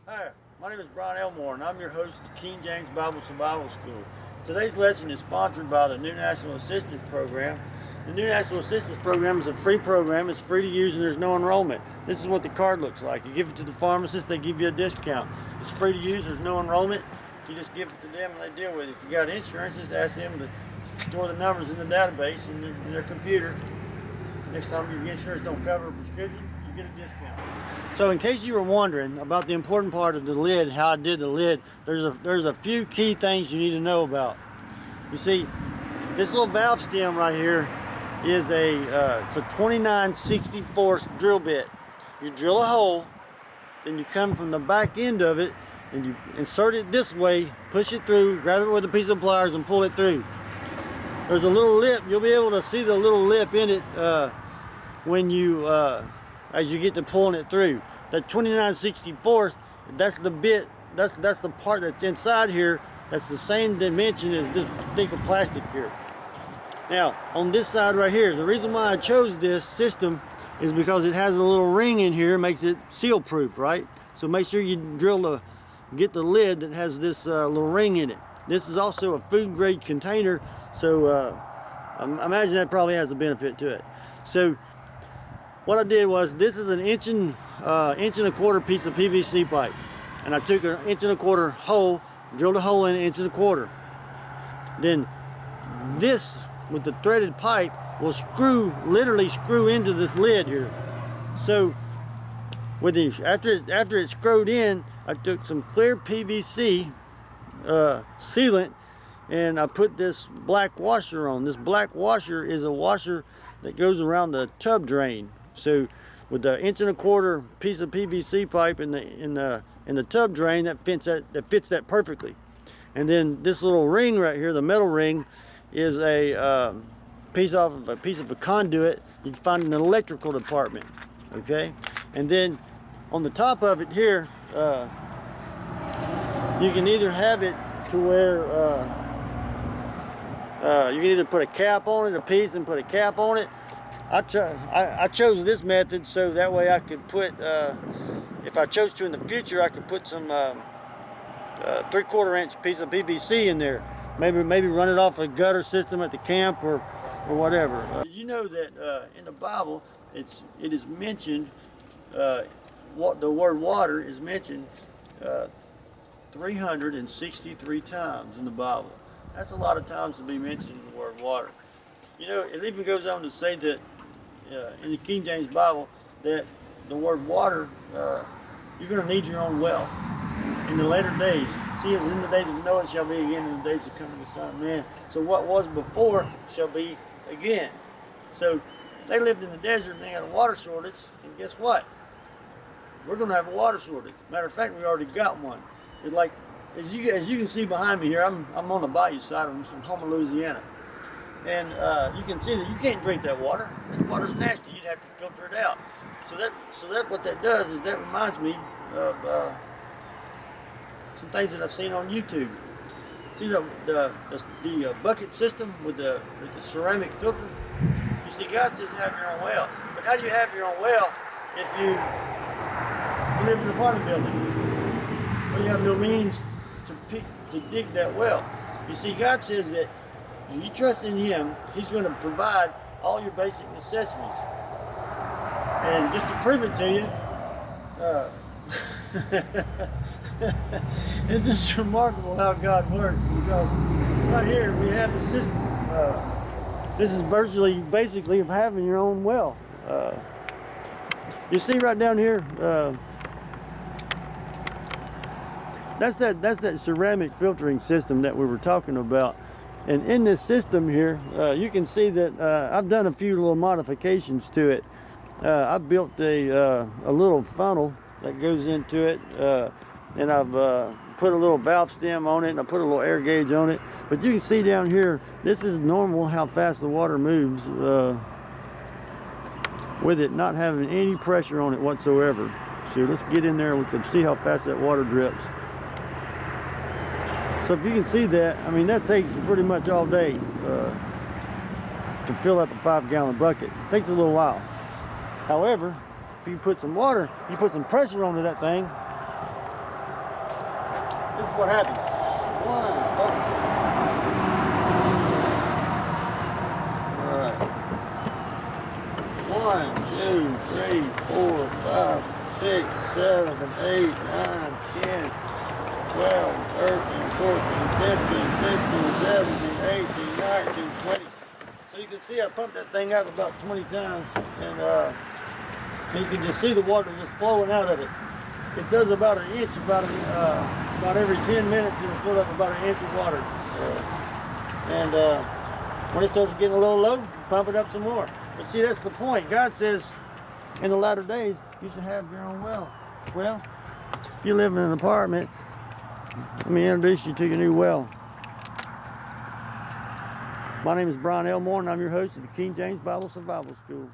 Hi, my name is Brian Elmore and I'm your host of the King James Bible Survival School. Today's lesson is sponsored by the New National Assistance Program. The New National Assistance Program is a free program. It's free to use and there's no enrollment. This is what the card looks like. You give it to the pharmacist, they give you a discount. It's free to use, there's no enrollment. You just give it to them and they deal with it. If you got insurance, just ask them to store the numbers in the database in their computer. Next time your insurance don't cover a prescription, you get a discount. So in case you were wondering about the important part of the lid, how I did the lid, there's a few key things you need to know about. You see, this little valve stem right here is it's a 29/64 drill bit. You drill a hole, then you come from the back end of it and you insert it this way, push it through, grab it with a piece of pliers and pull it through. There's a little lip. You'll be able to see the little lip in it when you as you get to pulling it through. That 29/64, that's the bit, that's the part that's inside here, that's the same dimension as this thick of plastic here. Now, on this side right here, the reason why I chose this system is because it has a little ring in here, makes it seal proof, right? So make sure you get the lid that has this little ring in it. This is also a food grade container, so I imagine that probably has a benefit to it. So what I did was, this is an inch and a quarter piece of PVC pipe, and I took an 1.25 inch hole, drilled a hole in 1.25 inch. Then this, with the threaded pipe, will literally screw into this lid here. So with these, after it's screwed in, I took some clear PVC sealant and I put this black washer on. This black washer is a washer that goes around the tub drain. So with the 1.25 inch piece of PVC pipe in the tub drain, that fits that perfectly. And then this little ring right here, the metal ring, is a piece of a conduit you can find in the electrical department. Okay, and then on the top of it here, you can either have it to where you can either put a cap on it, a piece, and put a cap on it. I chose this method so that way I could put, if I chose to in the future, I could put some 3/4 inch piece of PVC in there. Maybe run it off a gutter system at the camp or whatever. Did you know that in the Bible it is mentioned, what the word water is mentioned 363 times in the Bible. That's a lot of times to be mentioned the word water. You know, it even goes on to say that in the King James Bible that the word water, you're going to need your own well in the later days. See, as in the days of Noah shall be again in the days of coming the Son of Man. So what was before shall be again. So they lived in the desert and they had a water shortage, and guess what? We're going to have a water shortage. Matter of fact, we already got one. It's like, as you can see behind me here, I'm on the bayou side of Houma, Louisiana. And you can see that you can't drink that water. That water's nasty. You'd have to filter it out. So that what that does is that reminds me of some things that I've seen on YouTube. See the bucket system with the ceramic filter. You see, God says have your own well. But how do you have your own well if you live in an apartment building, or you have no means to dig that well? You see, God says that if you trust in Him, He's going to provide all your basic necessities. And just to prove it to you, it's just remarkable how God works, because right here we have the system. This is basically of having your own well. You see right down here, that's that ceramic filtering system that we were talking about. And in this system here, you can see that I've done a few little modifications to it. I built a little funnel that goes into it, and I've put a little valve stem on it, and I put a little air gauge on it. But you can see down here, this is normal how fast the water moves with it not having any pressure on it whatsoever. So let's get in there and we can see how fast that water drips. So if you can see that, I mean, that takes pretty much all day to fill up a 5-gallon bucket. It takes a little while. However, if you put some water, you put some pressure onto that thing, this is what happens. One, oh. All right. 1, 2, 3, 4, 5, 6, 7, 8, 9, 10, 12, 13, 14, 15, 16, 17, 18, 19, 20. So you can see I pumped that thing out about 20 times, and you can just see the water just flowing out of it. It does about an inch, about every 10 minutes it'll fill up about an inch of water. When it starts getting a little low, pump it up some more. But see, that's the point. God says in the latter days you should have your own well. Well, if you live in an apartment, let me introduce you to your new well. My name is Brian Elmore, and I'm your host of the King James Bible Survival School.